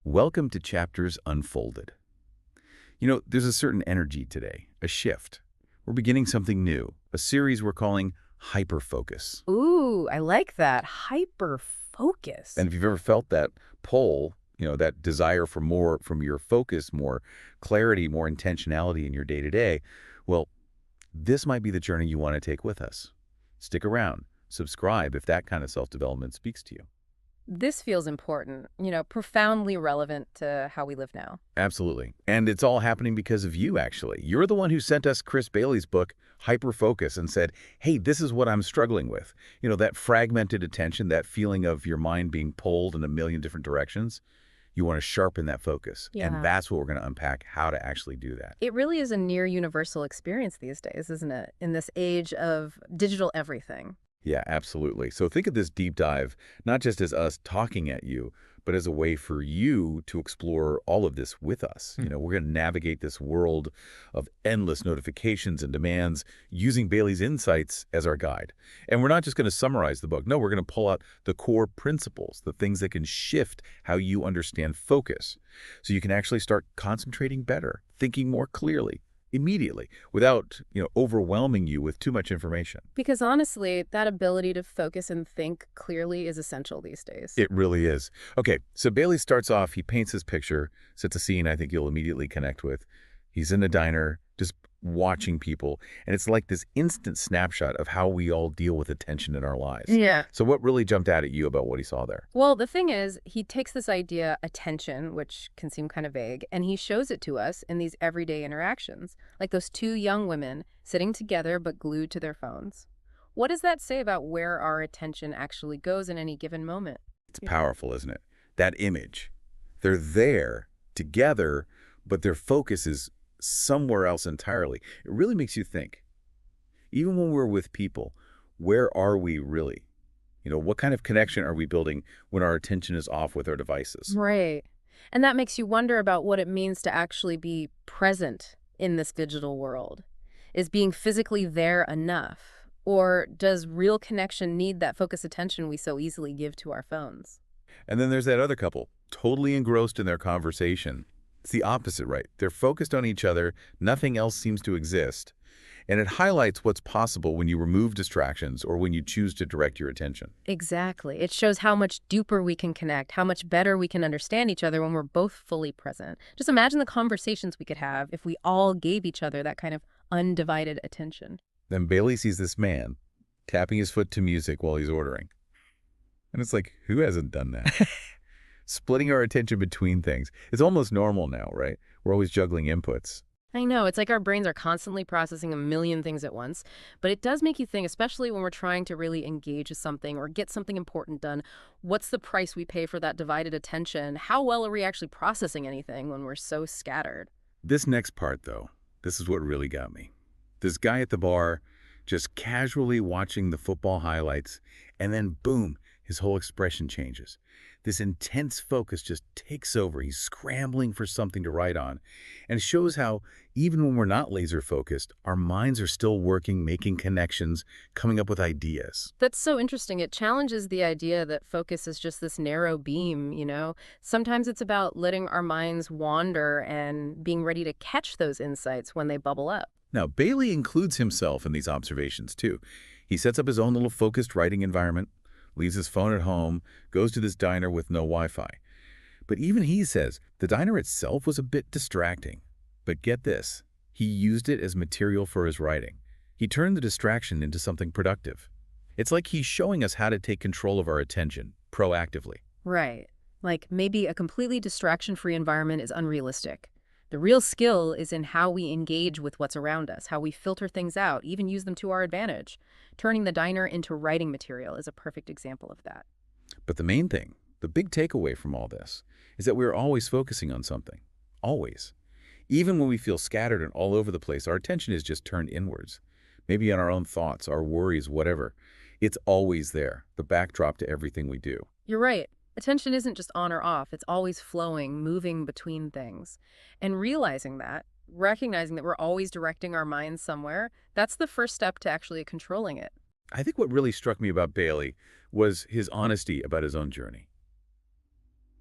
Welcome to Chapters Unfolded. There's a certain energy today, a shift. We're beginning something new, a series we're calling Hyperfocus. Ooh, I like that. Hyper focus. And if you've ever felt that pull, that desire for more from your focus, more clarity, more intentionality in your day-to-day, well, this might be the journey you want to take with us. Stick around. Subscribe if that kind of self-development speaks to you. This feels important, profoundly relevant to how we live now. Absolutely. And it's all happening because of you, actually. You're the one who sent us Chris Bailey's book, Hyperfocus, and said, hey, this is what I'm struggling with. That fragmented attention, that feeling of your mind being pulled in a million different directions. You want to sharpen that focus. And Yeah. that's what we're going to unpack, how to actually do that. It really is a near universal experience these days, isn't it? In this age of digital everything. Yeah, absolutely. So think of this deep dive, not just as us talking at you, but as a way for you to explore all of this with us. We're going to navigate this world of endless notifications and demands using Bailey's insights as our guide. And we're not just going to summarize the book. No, we're going to pull out the core principles, the things that can shift how you understand focus. So you can actually start concentrating better, thinking more clearly, immediately, without, overwhelming you with too much information. Because honestly, that ability to focus and think clearly is essential these days. It really is. Okay, so Bailey starts off, he paints his picture, sets a scene I think you'll immediately connect with. He's in a diner, just watching people, and it's like this instant snapshot of how we all deal with attention in our lives. Yeah. So what really jumped out at you about what he saw there? Well, the thing is, he takes this idea, attention, which can seem kind of vague, and he shows it to us in these everyday interactions, like those two young women sitting together but glued to their phones. What does that say about where our attention actually goes in any given moment? It's powerful, isn't it? That image. They're there together, but their focus is somewhere else entirely. It really makes you think. Even when we're with people, where are we really? What kind of connection are we building when our attention is off with our devices? Right. And that makes you wonder about what it means to actually be present in this digital world. Is being physically there enough? Or does real connection need that focused attention we so easily give to our phones? And then there's that other couple, totally engrossed in their conversation. It's the opposite, right? They're focused on each other. Nothing else seems to exist. And it highlights what's possible when you remove distractions or when you choose to direct your attention. Exactly. It shows how much deeper we can connect, how much better we can understand each other when we're both fully present. Just imagine the conversations we could have if we all gave each other that kind of undivided attention. Then Bailey sees this man tapping his foot to music while he's ordering. And it's like, who hasn't done that? Splitting our attention between things. It's almost normal now, right? We're always juggling inputs. I know, it's like our brains are constantly processing a million things at once, but it does make you think, especially when we're trying to really engage with something or get something important done, what's the price we pay for that divided attention? How well are we actually processing anything when we're so scattered? This next part, though, this is what really got me. This guy at the bar just casually watching the football highlights, and then boom, his whole expression changes. This intense focus just takes over. He's scrambling for something to write on. And it shows how, even when we're not laser focused, our minds are still working, making connections, coming up with ideas. That's so interesting. It challenges the idea that focus is just this narrow beam. Sometimes it's about letting our minds wander and being ready to catch those insights when they bubble up. Now, Bailey includes himself in these observations, too. He sets up his own little focused writing environment, leaves his phone at home, goes to this diner with no Wi-Fi. But even he says the diner itself was a bit distracting. But get this, he used it as material for his writing. He turned the distraction into something productive. It's like he's showing us how to take control of our attention proactively. Right. Like maybe a completely distraction-free environment is unrealistic. The real skill is in how we engage with what's around us, how we filter things out, even use them to our advantage. Turning the diner into writing material is a perfect example of that. But the main thing, the big takeaway from all this, is that we're always focusing on something. Always. Even when we feel scattered and all over the place, our attention is just turned inwards. Maybe on our own thoughts, our worries, whatever. It's always there, the backdrop to everything we do. You're right. Attention isn't just on or off. It's always flowing, moving between things. And realizing that, recognizing that we're always directing our minds somewhere, that's the first step to actually controlling it. I think what really struck me about Bailey was his honesty about his own journey.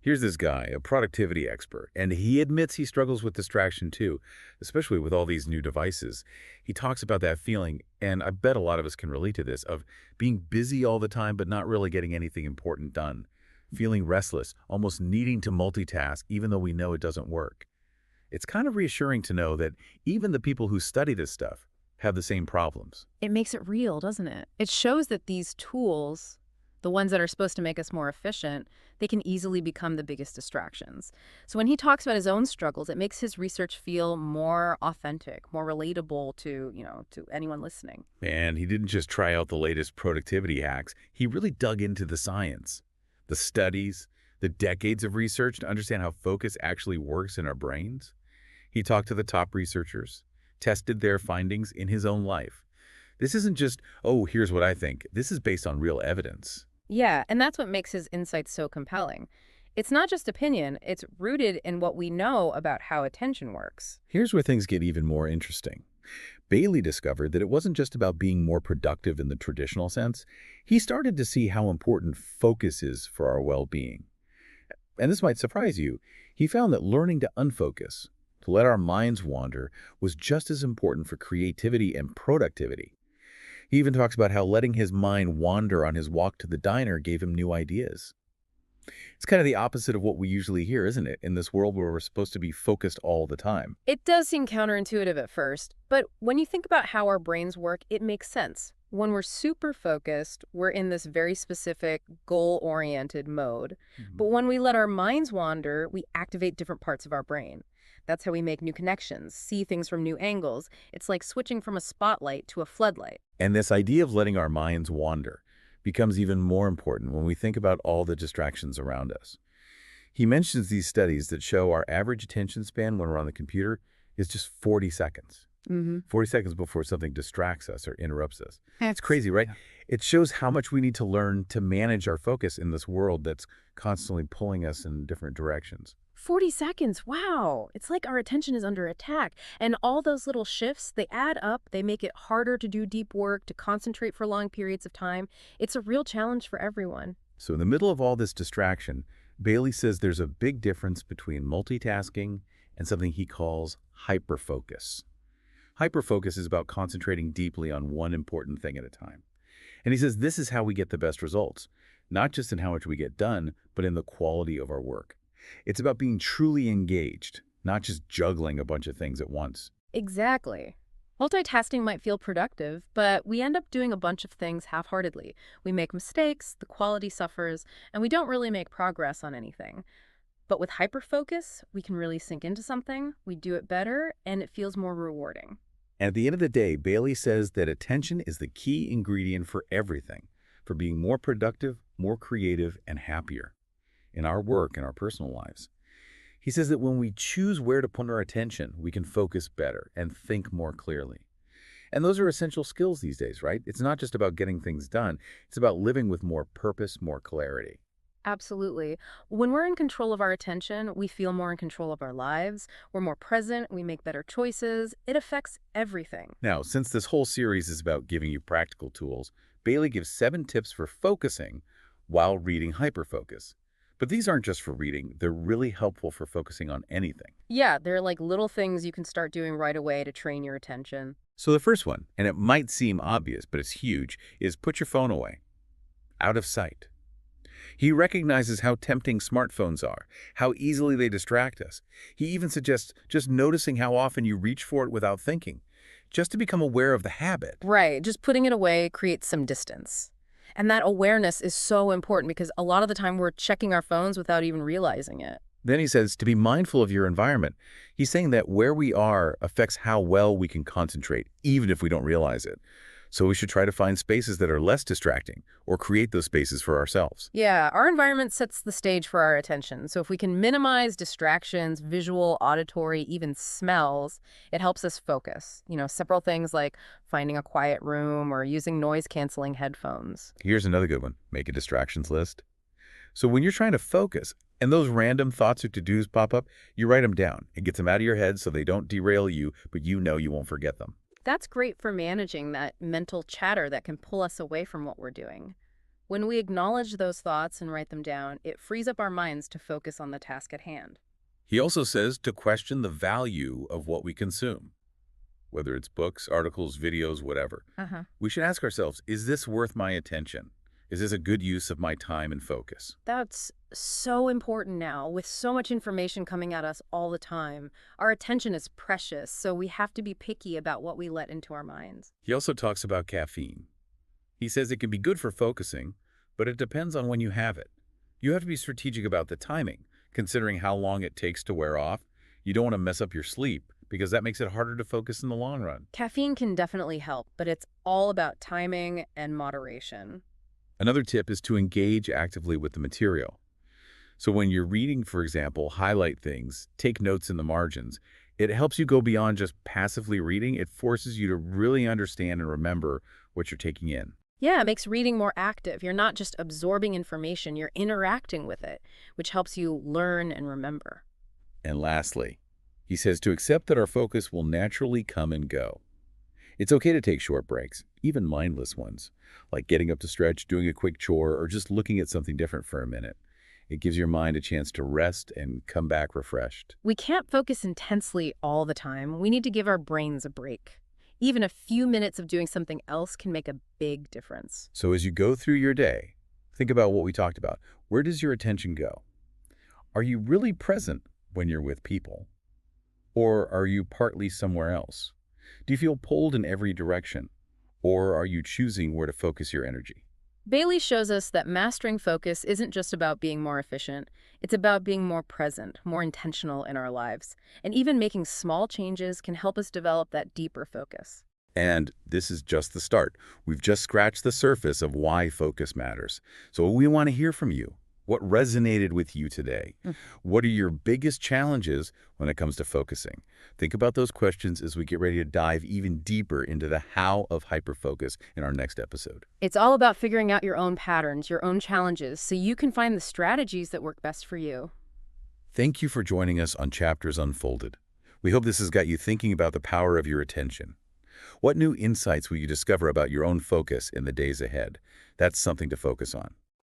Here's this guy, a productivity expert, and he admits he struggles with distraction too, especially with all these new devices. He talks about that feeling, and I bet a lot of us can relate to this, of being busy all the time but not really getting anything important done. Feeling restless, almost needing to multitask even though we know it doesn't work. It's kind of reassuring to know that even the people who study this stuff have the same problems. It makes it real, doesn't it? It shows that these tools, the ones that are supposed to make us more efficient, they can easily become the biggest distractions. So when he talks about his own struggles, it makes his research feel more authentic, more relatable to anyone listening. And he didn't just try out the latest productivity hacks, he really dug into the science, the studies, the decades of research to understand how focus actually works in our brains. He talked to the top researchers, tested their findings in his own life. This isn't just, oh, here's what I think. This is based on real evidence. Yeah, and that's what makes his insights so compelling. It's not just opinion, it's rooted in what we know about how attention works. Here's where things get even more interesting. Bailey discovered that it wasn't just about being more productive in the traditional sense. He started to see how important focus is for our well-being. And this might surprise you. He found that learning to unfocus, to let our minds wander, was just as important for creativity and productivity. He even talks about how letting his mind wander on his walk to the diner gave him new ideas. It's kind of the opposite of what we usually hear, isn't it, in this world where we're supposed to be focused all the time. It does seem counterintuitive at first, but when you think about how our brains work, it makes sense. When we're super focused, we're in this very specific, goal-oriented mode. Mhm. But when we let our minds wander, we activate different parts of our brain. That's how we make new connections, see things from new angles. It's like switching from a spotlight to a floodlight. And this idea of letting our minds wander becomes even more important when we think about all the distractions around us. He mentions these studies that show our average attention span when we're on the computer is just 40 seconds. Mm-hmm. 40 seconds before something distracts us or interrupts us. It's That's, crazy, right? yeah. It shows how much we need to learn to manage our focus in this world that's constantly pulling us in different directions. 40 seconds. Wow. It's like our attention is under attack. And all those little shifts, they add up. They make it harder to do deep work, to concentrate for long periods of time. It's a real challenge for everyone. So in the middle of all this distraction, Bailey says there's a big difference between multitasking and something he calls hyperfocus. Hyperfocus is about concentrating deeply on one important thing at a time. And he says this is how we get the best results, not just in how much we get done, but in the quality of our work. It's about being truly engaged, not just juggling a bunch of things at once. Exactly. Multitasking might feel productive, but we end up doing a bunch of things half-heartedly. We make mistakes, the quality suffers, and we don't really make progress on anything. But with hyperfocus, we can really sink into something, we do it better, and it feels more rewarding. And at the end of the day, Bailey says that attention is the key ingredient for everything, for being more productive, more creative, and happier in our work and our personal lives. He says that when we choose where to put our attention, we can focus better and think more clearly. And those are essential skills these days, right? It's not just about getting things done. It's about living with more purpose, more clarity. Absolutely. When we're in control of our attention, we feel more in control of our lives. We're more present, we make better choices. It affects everything. Now, since this whole series is about giving you practical tools, Bailey gives 7 tips for focusing while reading hyperfocus. But these aren't just for reading. They're really helpful for focusing on anything. Yeah, they're like little things you can start doing right away to train your attention. So the first one, and it might seem obvious, but it's huge, is put your phone away, out of sight. He recognizes how tempting smartphones are, how easily they distract us. He even suggests just noticing how often you reach for it without thinking, just to become aware of the habit. Right, just putting it away creates some distance. And that awareness is so important because a lot of the time we're checking our phones without even realizing it. Then he says to be mindful of your environment. He's saying that where we are affects how well we can concentrate, even if we don't realize it. So we should try to find spaces that are less distracting or create those spaces for ourselves. Yeah, our environment sets the stage for our attention. So if we can minimize distractions, visual, auditory, even smells, it helps us focus. Several things like finding a quiet room or using noise-canceling headphones. Here's another good one. Make a distractions list. So when you're trying to focus and those random thoughts or to-dos pop up, you write them down. It gets them out of your head so they don't derail you, but you know you won't forget them. That's great for managing that mental chatter that can pull us away from what we're doing. When we acknowledge those thoughts and write them down, it frees up our minds to focus on the task at hand. He also says to question the value of what we consume, whether it's books, articles, videos, whatever. Uh-huh. We should ask ourselves, is this worth my attention? Is this a good use of my time and focus? That's so important now. With so much information coming at us all the time, our attention is precious, so we have to be picky about what we let into our minds. He also talks about caffeine. He says it can be good for focusing, but it depends on when you have it. You have to be strategic about the timing, considering how long it takes to wear off. You don't want to mess up your sleep because that makes it harder to focus in the long run. Caffeine can definitely help, but it's all about timing and moderation. Another tip is to engage actively with the material. So when you're reading, for example, highlight things, take notes in the margins. It helps you go beyond just passively reading. It forces you to really understand and remember what you're taking in. Yeah, it makes reading more active. You're not just absorbing information, you're interacting with it, which helps you learn and remember. And lastly, he says to accept that our focus will naturally come and go. It's okay to take short breaks, even mindless ones, like getting up to stretch, doing a quick chore, or just looking at something different for a minute. It gives your mind a chance to rest and come back refreshed. We can't focus intensely all the time. We need to give our brains a break. Even a few minutes of doing something else can make a big difference. So as you go through your day, think about what we talked about. Where does your attention go? Are you really present when you're with people? Or are you partly somewhere else? Do you feel pulled in every direction? Or are you choosing where to focus your energy? Bailey shows us that mastering focus isn't just about being more efficient. It's about being more present, more intentional in our lives. And even making small changes can help us develop that deeper focus. And this is just the start. We've just scratched the surface of why focus matters. So we want to hear from you. What resonated with you today? What are your biggest challenges when it comes to focusing? Think about those questions as we get ready to dive even deeper into the how of hyperfocus in our next episode. It's all about figuring out your own patterns, your own challenges, so you can find the strategies that work best for you. Thank you for joining us on Chapters Unfolded. We hope this has got you thinking about the power of your attention. What new insights will you discover about your own focus in the days ahead? That's something to focus on.